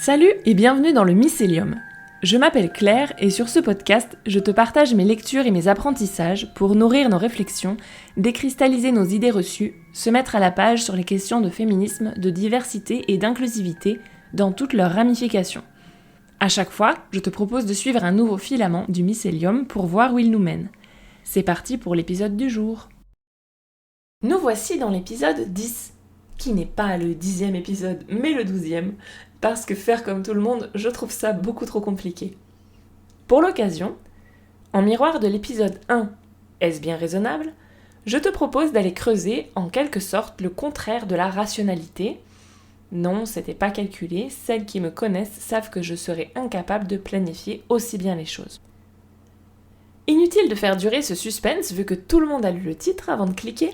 Salut et bienvenue dans le Mycélium. Je m'appelle Claire et sur ce podcast, je te partage mes lectures et mes apprentissages pour nourrir nos réflexions, décristalliser nos idées reçues, se mettre à la page sur les questions de féminisme, de diversité et d'inclusivité dans toutes leurs ramifications. À chaque fois, je te propose de suivre un nouveau filament du Mycélium pour voir où il nous mène. C'est parti pour l'épisode du jour. Nous voici dans l'épisode 10, qui n'est pas le 10e épisode, mais le 12e, parce que faire comme tout le monde, je trouve ça beaucoup trop compliqué. Pour l'occasion, en miroir de l'épisode 1, Est-ce bien raisonnable?, je te propose d'aller creuser en quelque sorte le contraire de la rationalité. Non, c'était pas calculé, celles qui me connaissent savent que je serais incapable de planifier aussi bien les choses. Inutile de faire durer ce suspense vu que tout le monde a lu le titre avant de cliquer.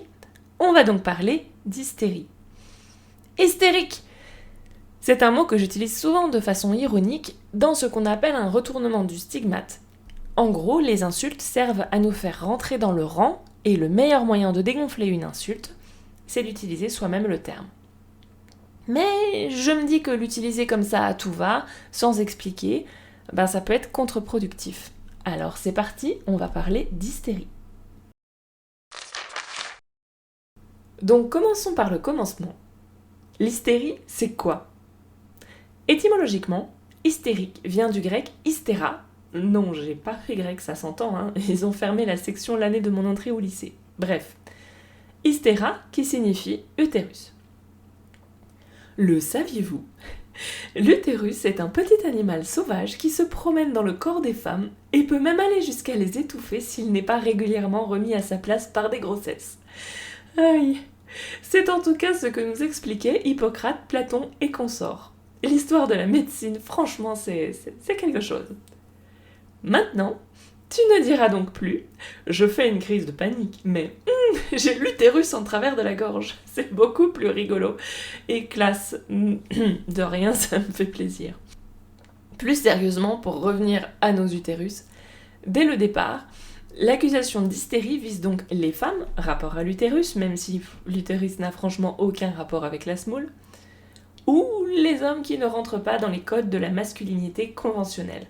On va donc parler d'hystérie. Hystérique! C'est un mot que j'utilise souvent de façon ironique dans ce qu'on appelle un retournement du stigmate. En gros, les insultes servent à nous faire rentrer dans le rang et le meilleur moyen de dégonfler une insulte, c'est d'utiliser soi-même le terme. Mais je me dis que l'utiliser comme ça à tout va, sans expliquer, ça peut être contre-productif. Alors c'est parti, on va parler d'hystérie. Donc commençons par le commencement. L'hystérie, c'est quoi ? Étymologiquement, hystérique vient du grec hystéra. Non, j'ai pas fait grec, ça s'entend, hein. Ils ont fermé la section l'année de mon entrée au lycée. Bref, hystéra qui signifie utérus. Le saviez-vous ? L'utérus est un petit animal sauvage qui se promène dans le corps des femmes et peut même aller jusqu'à les étouffer s'il n'est pas régulièrement remis à sa place par des grossesses. Aïe ! C'est en tout cas ce que nous expliquaient Hippocrate, Platon et consorts. L'histoire de la médecine, franchement, c'est quelque chose. Maintenant, tu ne diras donc plus « je fais une crise de panique », mais « j'ai l'utérus en travers de la gorge ». C'est beaucoup plus rigolo et classe. De rien, ça me fait plaisir. Plus sérieusement, pour revenir à nos utérus, dès le départ, l'accusation d'hystérie vise donc les femmes, rapport à l'utérus, même si l'utérus n'a franchement aucun rapport avec la smoule, ou les hommes qui ne rentrent pas dans les codes de la masculinité conventionnelle.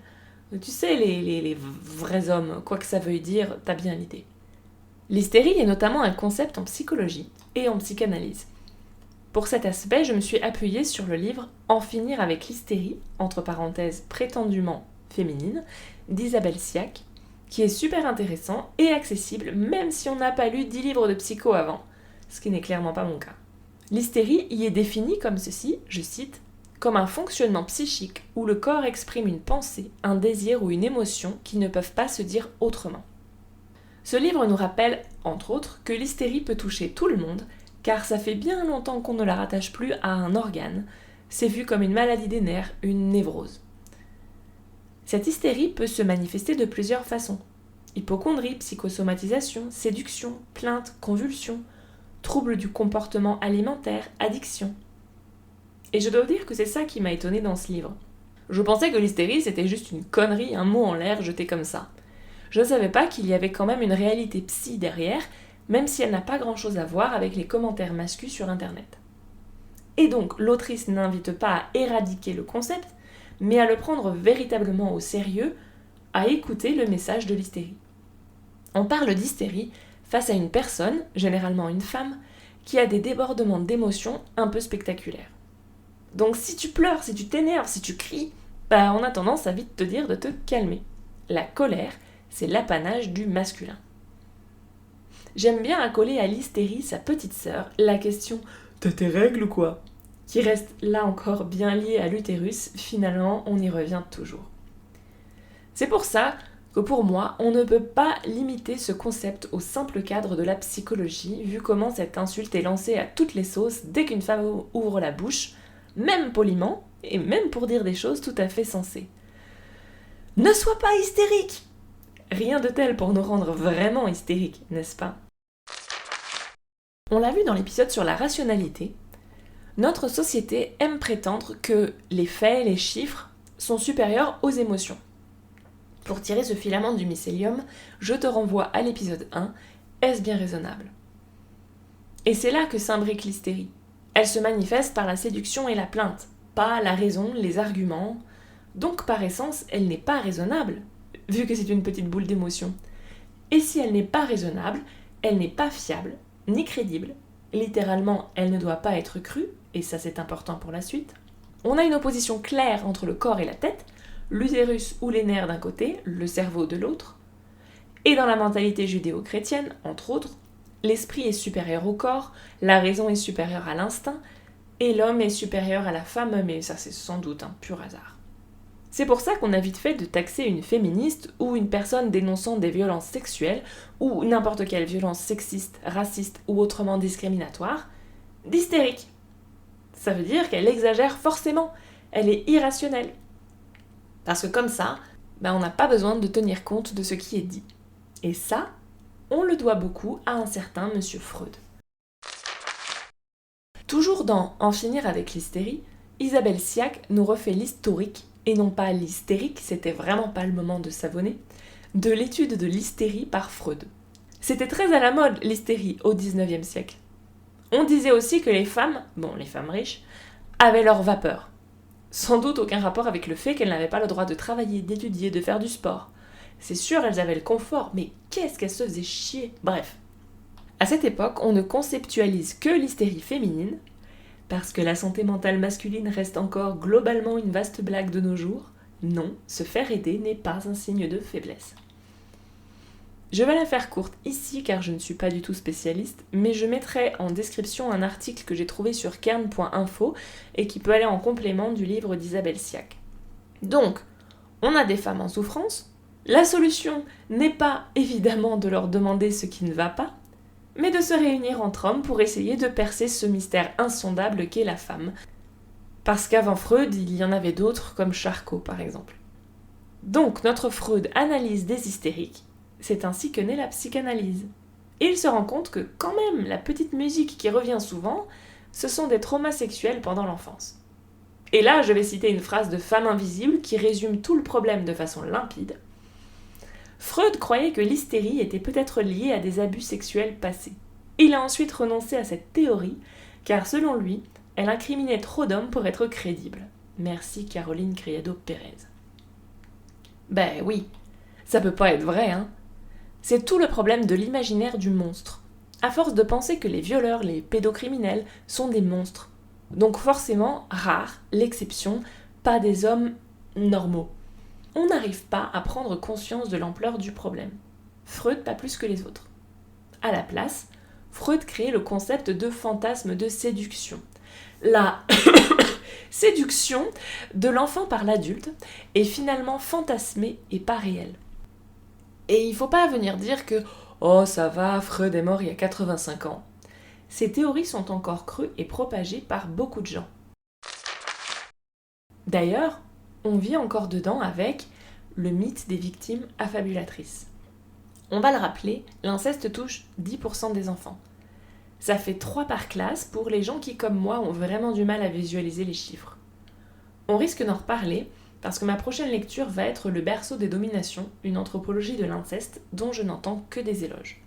Tu sais, les vrais hommes, quoi que ça veuille dire, t'as bien l'idée. L'hystérie est notamment un concept en psychologie et en psychanalyse. Pour cet aspect, je me suis appuyée sur le livre « En finir avec l'hystérie », entre parenthèses prétendument féminine, d'Isabelle Siak, qui est super intéressant et accessible même si on n'a pas lu 10 livres de psycho avant, ce qui n'est clairement pas mon cas. L'hystérie y est définie comme ceci, je cite, « comme un fonctionnement psychique où le corps exprime une pensée, un désir ou une émotion qui ne peuvent pas se dire autrement ». Ce livre nous rappelle, entre autres, que l'hystérie peut toucher tout le monde, car ça fait bien longtemps qu'on ne la rattache plus à un organe, c'est vu comme une maladie des nerfs, une névrose. Cette hystérie peut se manifester de plusieurs façons. Hypocondrie, psychosomatisation, séduction, plainte, convulsion, troubles du comportement alimentaire, addiction. Et je dois dire que c'est ça qui m'a étonnée dans ce livre. Je pensais que l'hystérie c'était juste une connerie, un mot en l'air jeté comme ça. Je ne savais pas qu'il y avait quand même une réalité psy derrière, même si elle n'a pas grand chose à voir avec les commentaires masculins sur internet. Et donc l'autrice n'invite pas à éradiquer le concept, mais à le prendre véritablement au sérieux, à écouter le message de l'hystérie. On parle d'hystérie face à une personne, généralement une femme, qui a des débordements d'émotions un peu spectaculaires. Donc si tu pleures, si tu t'énerves, si tu cries, on a tendance à vite te dire de te calmer. La colère, c'est l'apanage du masculin. J'aime bien accoler à l'hystérie sa petite sœur, la question « T'as tes règles ou quoi ?» qui reste là encore bien liée à l'utérus, finalement on y revient toujours. C'est pour ça que pour moi, on ne peut pas limiter ce concept au simple cadre de la psychologie, vu comment cette insulte est lancée à toutes les sauces dès qu'une femme ouvre la bouche, même poliment, et même pour dire des choses tout à fait sensées. Ne sois pas hystérique ! Rien de tel pour nous rendre vraiment hystériques, n'est-ce pas ? On l'a vu dans l'épisode sur la rationalité, notre société aime prétendre que les faits, les chiffres, sont supérieurs aux émotions. Pour tirer ce filament du mycélium, je te renvoie à l'épisode 1, Est-ce bien raisonnable ? Et c'est là que s'imbrique l'hystérie. Elle se manifeste par la séduction et la plainte, pas la raison, les arguments, donc par essence, elle n'est pas raisonnable, vu que c'est une petite boule d'émotion. Et si elle n'est pas raisonnable, elle n'est pas fiable, ni crédible. Littéralement, elle ne doit pas être crue, et ça c'est important pour la suite. On a une opposition claire entre le corps et la tête, l'utérus ou les nerfs d'un côté, le cerveau de l'autre. Et dans la mentalité judéo-chrétienne, entre autres, l'esprit est supérieur au corps, la raison est supérieure à l'instinct, et l'homme est supérieur à la femme, mais ça c'est sans doute un pur hasard. C'est pour ça qu'on a vite fait de taxer une féministe ou une personne dénonçant des violences sexuelles ou n'importe quelle violence sexiste, raciste ou autrement discriminatoire d'hystérique. Ça veut dire qu'elle exagère forcément, elle est irrationnelle. Parce que comme ça, on n'a pas besoin de tenir compte de ce qui est dit. Et ça, on le doit beaucoup à un certain monsieur Freud. Toujours dans En finir avec l'hystérie, Isabelle Siak nous refait l'historique, et non pas l'hystérique, c'était vraiment pas le moment de savonner, de l'étude de l'hystérie par Freud. C'était très à la mode l'hystérie au XIXe siècle. On disait aussi que les femmes riches, avaient leur vapeur. Sans doute aucun rapport avec le fait qu'elles n'avaient pas le droit de travailler, d'étudier, de faire du sport. C'est sûr, elles avaient le confort, mais qu'est-ce qu'elles se faisaient chier. Bref. À cette époque, on ne conceptualise que l'hystérie féminine, parce que la santé mentale masculine reste encore globalement une vaste blague de nos jours. Non, se faire aider n'est pas un signe de faiblesse. Je vais la faire courte ici car je ne suis pas du tout spécialiste, mais je mettrai en description un article que j'ai trouvé sur kern.info et qui peut aller en complément du livre d'Isabelle Siak. Donc, on a des femmes en souffrance. La solution n'est pas évidemment de leur demander ce qui ne va pas, mais de se réunir entre hommes pour essayer de percer ce mystère insondable qu'est la femme. Parce qu'avant Freud, il y en avait d'autres, comme Charcot par exemple. Donc notre Freud analyse des hystériques, c'est ainsi que naît la psychanalyse. Et il se rend compte que quand même, la petite musique qui revient souvent, ce sont des traumas sexuels pendant l'enfance. Et là, je vais citer une phrase de Femme invisible qui résume tout le problème de façon limpide. Freud croyait que l'hystérie était peut-être liée à des abus sexuels passés. Il a ensuite renoncé à cette théorie, car selon lui, elle incriminait trop d'hommes pour être crédible. Merci Caroline Criado-Pérez. Ben oui, ça peut pas être vrai, hein. C'est tout le problème de l'imaginaire du monstre. À force de penser que les violeurs, les pédocriminels sont des monstres. Donc forcément, rare, l'exception, pas des hommes normaux. On n'arrive pas à prendre conscience de l'ampleur du problème. Freud pas plus que les autres. À la place, Freud crée le concept de fantasme de séduction. La séduction de l'enfant par l'adulte est finalement fantasmée et pas réelle. Et il faut pas venir dire que « Oh ça va, Freud est mort il y a 85 ans ». Ces théories sont encore crues et propagées par beaucoup de gens. D'ailleurs, on vit encore dedans avec le mythe des victimes affabulatrices. On va le rappeler, l'inceste touche 10% des enfants. Ça fait 3 par classe pour les gens qui, comme moi, ont vraiment du mal à visualiser les chiffres. On risque d'en reparler parce que ma prochaine lecture va être Le berceau des dominations, une anthropologie de l'inceste dont je n'entends que des éloges.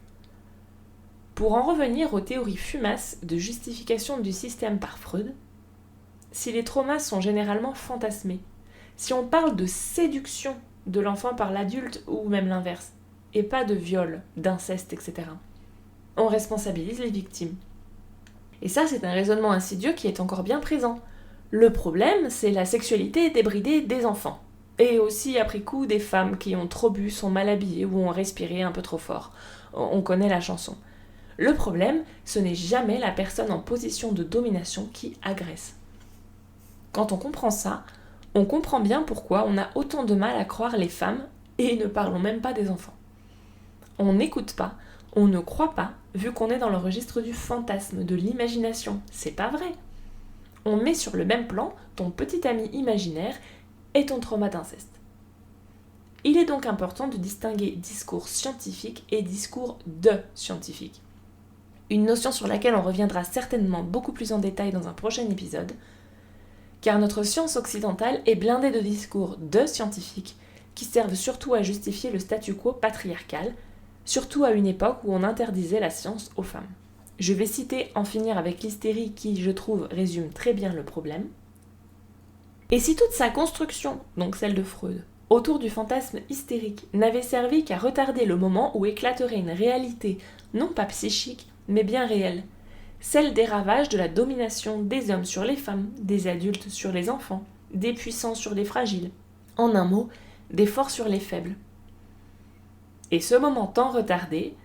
Pour en revenir aux théories fumasses de justification du système par Freud, si les traumas sont généralement fantasmés, si on parle de séduction de l'enfant par l'adulte ou même l'inverse, et pas de viol, d'inceste, etc., on responsabilise les victimes. Et ça, c'est un raisonnement insidieux qui est encore bien présent. Le problème, c'est la sexualité débridée des enfants. Et aussi, après coup, des femmes qui ont trop bu, sont mal habillées ou ont respiré un peu trop fort. On connaît la chanson. Le problème, ce n'est jamais la personne en position de domination qui agresse. Quand on comprend ça, on comprend bien pourquoi on a autant de mal à croire les femmes, et ne parlons même pas des enfants. On n'écoute pas, on ne croit pas, vu qu'on est dans le registre du fantasme, de l'imagination. C'est pas vrai. On met sur le même plan ton petit ami imaginaire et ton trauma d'inceste. Il est donc important de distinguer discours scientifique et discours de scientifique. Une notion sur laquelle on reviendra certainement beaucoup plus en détail dans un prochain épisode, car notre science occidentale est blindée de discours de scientifiques qui servent surtout à justifier le statu quo patriarcal, surtout à une époque où on interdisait la science aux femmes. Je vais citer En finir avec l'hystérie qui, je trouve, résume très bien le problème. Et si toute sa construction, donc celle de Freud, autour du fantasme hystérique, n'avait servi qu'à retarder le moment où éclaterait une réalité, non pas psychique, mais bien réelle, celle des ravages de la domination des hommes sur les femmes, des adultes sur les enfants, des puissants sur les fragiles, en un mot, des forts sur les faibles. Et ce moment tant retardé,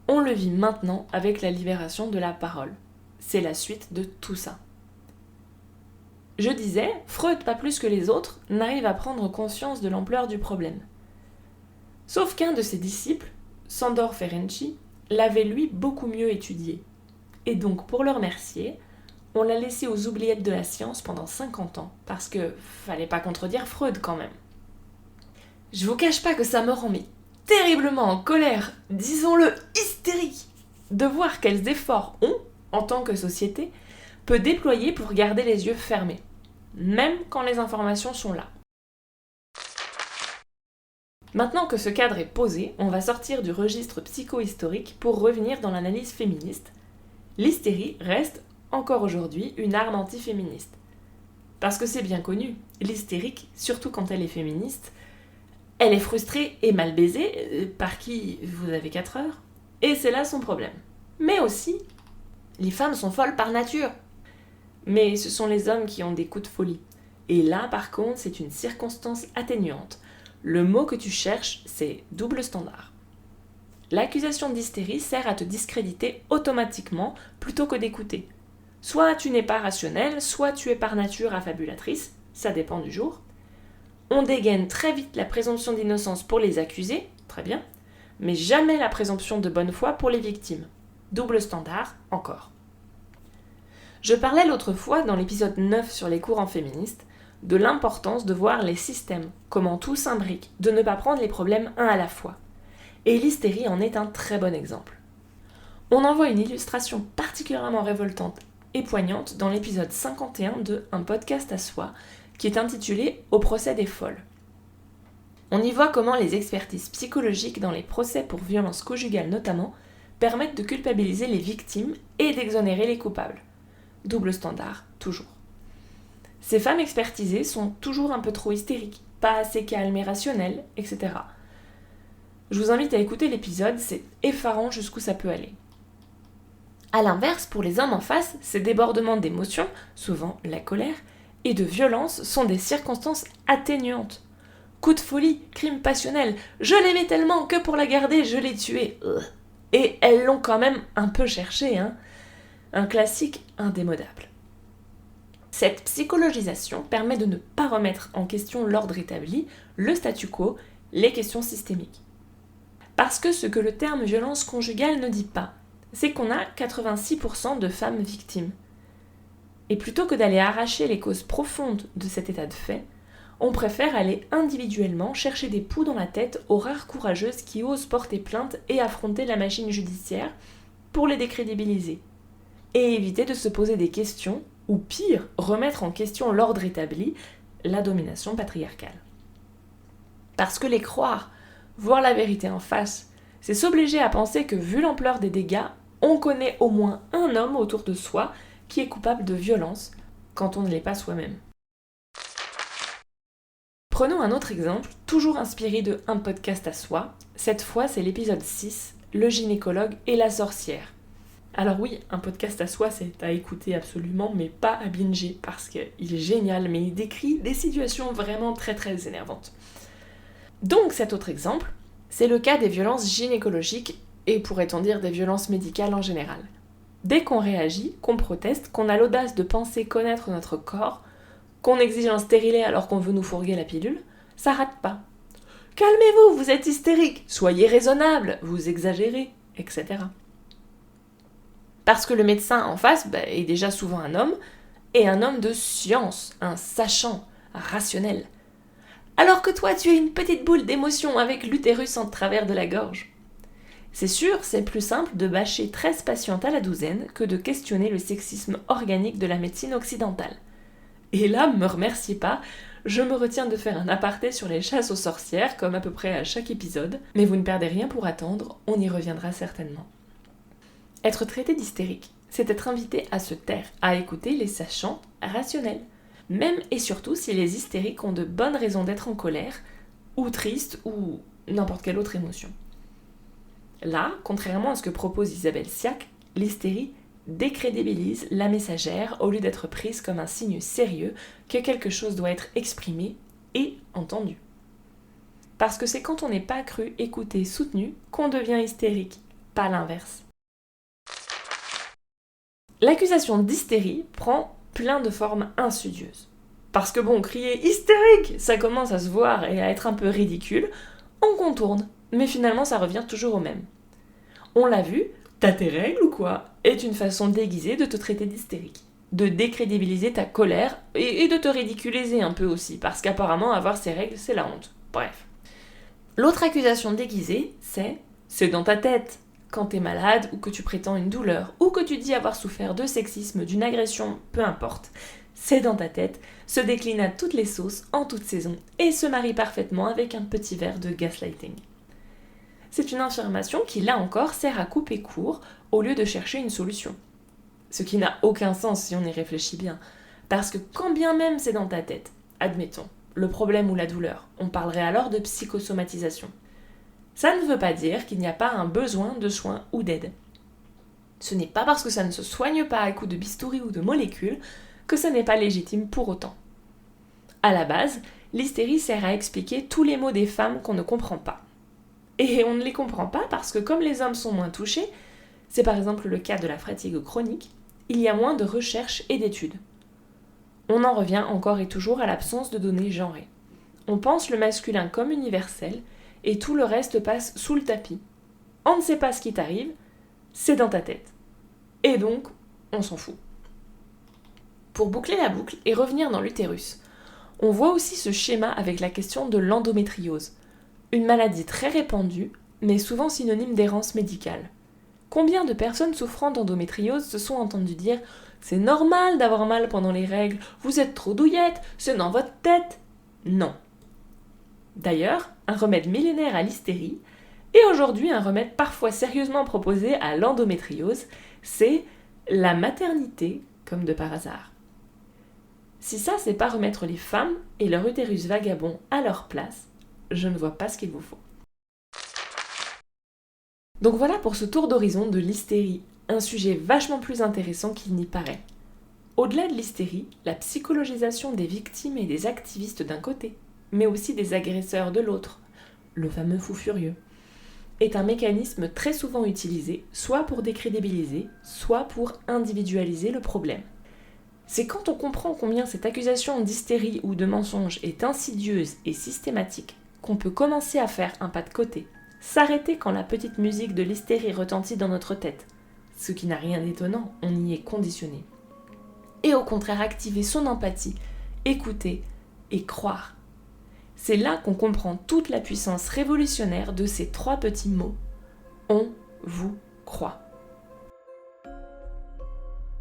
on le vit maintenant avec la libération de la parole. C'est la suite de tout ça. Je disais, Freud, pas plus que les autres, n'arrive à prendre conscience de l'ampleur du problème. Sauf qu'un de ses disciples, Sándor Ferenczi, l'avait lui beaucoup mieux étudié. Et donc, pour le remercier, on l'a laissé aux oubliettes de la science pendant 50 ans, parce que fallait pas contredire Freud quand même. Je vous cache pas que ça me rend terriblement en colère, disons-le hystérique, de voir quels efforts on, en tant que société, peut déployer pour garder les yeux fermés, même quand les informations sont là. Maintenant que ce cadre est posé, on va sortir du registre psychohistorique pour revenir dans l'analyse féministe. L'hystérie reste, encore aujourd'hui, une arme anti-féministe. Parce que c'est bien connu, l'hystérique, surtout quand elle est féministe, elle est frustrée et mal baisée, par qui vous avez 4 heures, et c'est là son problème. Mais aussi, les femmes sont folles par nature. Mais ce sont les hommes qui ont des coups de folie. Et là, par contre, c'est une circonstance atténuante. Le mot que tu cherches, c'est double standard. L'accusation d'hystérie sert à te discréditer automatiquement plutôt que d'écouter. Soit tu n'es pas rationnel, soit tu es par nature affabulatrice, ça dépend du jour. On dégaine très vite la présomption d'innocence pour les accusés, très bien, mais jamais la présomption de bonne foi pour les victimes. Double standard, encore. Je parlais l'autre fois, dans l'épisode 9 sur les courants féministes, de l'importance de voir les systèmes, comment tout s'imbrique, de ne pas prendre les problèmes un à la fois. Et l'hystérie en est un très bon exemple. On en voit une illustration particulièrement révoltante et poignante dans l'épisode 51 de Un podcast à soi, qui est intitulé « Au procès des folles ». On y voit comment les expertises psychologiques dans les procès pour violences conjugales notamment permettent de culpabiliser les victimes et d'exonérer les coupables. Double standard, toujours. Ces femmes expertisées sont toujours un peu trop hystériques, pas assez calmes et rationnelles, etc. Je vous invite à écouter l'épisode, c'est effarant jusqu'où ça peut aller. A l'inverse, pour les hommes en face, ces débordements d'émotions, souvent la colère, et de violence sont des circonstances atténuantes. Coup de folie, crime passionnel, je l'aimais tellement que pour la garder, je l'ai tuée. Et elles l'ont quand même un peu cherché, hein. Un classique indémodable. Cette psychologisation permet de ne pas remettre en question l'ordre établi, le statu quo, les questions systémiques. Parce que ce que le terme violence conjugale ne dit pas, c'est qu'on a 86% de femmes victimes. Et plutôt que d'aller arracher les causes profondes de cet état de fait, on préfère aller individuellement chercher des poux dans la tête aux rares courageuses qui osent porter plainte et affronter la machine judiciaire pour les décrédibiliser. Et éviter de se poser des questions, ou pire, remettre en question l'ordre établi, la domination patriarcale. Parce que les croire, voir la vérité en face, c'est s'obliger à penser que vu l'ampleur des dégâts, on connaît au moins un homme autour de soi qui est coupable de violence quand on ne l'est pas soi-même. Prenons un autre exemple, toujours inspiré de Un podcast à soi. Cette fois, c'est l'épisode 6, Le gynécologue et la sorcière. Alors oui, Un podcast à soi, c'est à écouter absolument, mais pas à binger, parce qu'il est génial, mais il décrit des situations vraiment très très énervantes. Donc cet autre exemple, c'est le cas des violences gynécologiques, et pourrait-on dire des violences médicales en général. Dès qu'on réagit, qu'on proteste, qu'on a l'audace de penser connaître notre corps, qu'on exige un stérilet alors qu'on veut nous fourguer la pilule, ça rate pas. Calmez-vous, vous êtes hystérique, soyez raisonnable, vous exagérez, etc. Parce que le médecin en face est déjà souvent un homme, et un homme de science, un sachant, un rationnel. Alors que toi, tu es une petite boule d'émotion avec l'utérus en travers de la gorge. C'est sûr, c'est plus simple de bâcher 13 patientes à la douzaine que de questionner le sexisme organique de la médecine occidentale. Et là, me remerciez pas, je me retiens de faire un aparté sur les chasses aux sorcières, comme à peu près à chaque épisode, mais vous ne perdez rien pour attendre, on y reviendra certainement. Être traité d'hystérique, c'est être invité à se taire, à écouter les sachants rationnels. même et surtout si les hystériques ont de bonnes raisons d'être en colère, ou tristes, ou n'importe quelle autre émotion. Là, contrairement à ce que propose Isabelle Siak, l'hystérie décrédibilise la messagère au lieu d'être prise comme un signe sérieux que quelque chose doit être exprimé et entendu. Parce que c'est quand on n'est pas cru, écouté, soutenu qu'on devient hystérique, pas l'inverse. L'accusation d'hystérie prend plein de formes insidieuses. Parce que crier hystérique, ça commence à se voir et à être un peu ridicule, on contourne, mais finalement ça revient toujours au même. On l'a vu, t'as tes règles ou quoi, est une façon déguisée de te traiter d'hystérique, de décrédibiliser ta colère et de te ridiculiser un peu aussi, parce qu'apparemment avoir ses règles c'est la honte. Bref. L'autre accusation déguisée, c'est dans ta tête. Quand t'es malade ou que tu prétends une douleur ou que tu dis avoir souffert de sexisme, d'une agression, peu importe, c'est dans ta tête, se décline à toutes les sauces, en toutes saisons et se marie parfaitement avec un petit verre de gaslighting. C'est une affirmation qui, là encore, sert à couper court au lieu de chercher une solution. Ce qui n'a aucun sens si on y réfléchit bien, parce que quand bien même c'est dans ta tête, admettons, le problème ou la douleur, on parlerait alors de psychosomatisation. Ça ne veut pas dire qu'il n'y a pas un besoin de soins ou d'aide. Ce n'est pas parce que ça ne se soigne pas à coups de bistouri ou de molécules que ça n'est pas légitime pour autant. À la base, l'hystérie sert à expliquer tous les maux des femmes qu'on ne comprend pas. Et on ne les comprend pas parce que comme les hommes sont moins touchés, c'est par exemple le cas de la fatigue chronique, il y a moins de recherches et d'études. On en revient encore et toujours à l'absence de données genrées. On pense le masculin comme universel, et tout le reste passe sous le tapis. On ne sait pas ce qui t'arrive, c'est dans ta tête. Et donc, on s'en fout. Pour boucler la boucle et revenir dans l'utérus, on voit aussi ce schéma avec la question de l'endométriose, une maladie très répandue, mais souvent synonyme d'errance médicale. Combien de personnes souffrant d'endométriose se sont entendues dire « C'est normal d'avoir mal pendant les règles, vous êtes trop douillette, c'est dans votre tête !» Non. D'ailleurs, un remède millénaire à l'hystérie, et aujourd'hui un remède parfois sérieusement proposé à l'endométriose, c'est la maternité comme de par hasard. Si ça, c'est pas remettre les femmes et leur utérus vagabond à leur place, je ne vois pas ce qu'il vous faut. Donc voilà pour ce tour d'horizon de l'hystérie, un sujet vachement plus intéressant qu'il n'y paraît. Au-delà de l'hystérie, la psychologisation des victimes et des activistes d'un côté, mais aussi des agresseurs de l'autre, le fameux fou furieux, est un mécanisme très souvent utilisé, soit pour décrédibiliser, soit pour individualiser le problème. C'est quand on comprend combien cette accusation d'hystérie ou de mensonge est insidieuse et systématique qu'on peut commencer à faire un pas de côté, s'arrêter quand la petite musique de l'hystérie retentit dans notre tête, ce qui n'a rien d'étonnant, on y est conditionné. Et au contraire activer son empathie, écouter et croire. C'est là qu'on comprend toute la puissance révolutionnaire de ces 3 petits mots. On vous croit.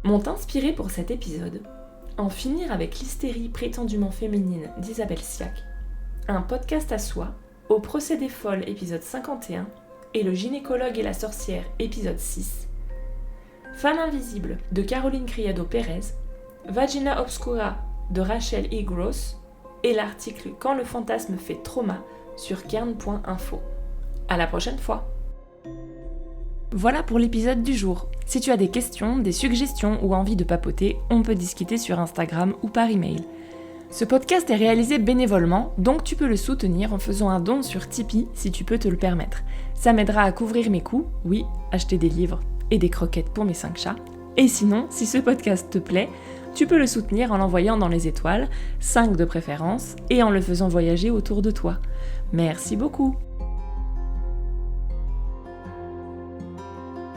M'ont inspiré pour cet épisode En finir avec l'hystérie prétendument féminine d'Isabelle Siak, un podcast à soi, Au procédé folle épisode 51 et Le gynécologue et la sorcière épisode 6, Femme invisible de Caroline Criado-Pérez, Vagina obscura de Rachel E. Gross et l'article Quand le fantasme fait trauma sur kern.info. À la prochaine fois. Voilà pour l'épisode du jour. Si tu as des questions, des suggestions ou envie de papoter, on peut discuter sur Instagram ou par email. Ce podcast est réalisé bénévolement, donc tu peux le soutenir en faisant un don sur Tipeee si tu peux te le permettre. Ça m'aidera à couvrir mes coûts, oui, acheter des livres et des croquettes pour mes 5 chats. Et sinon, si ce podcast te plaît, tu peux le soutenir en l'envoyant dans les étoiles, 5 de préférence, et en le faisant voyager autour de toi. Merci beaucoup!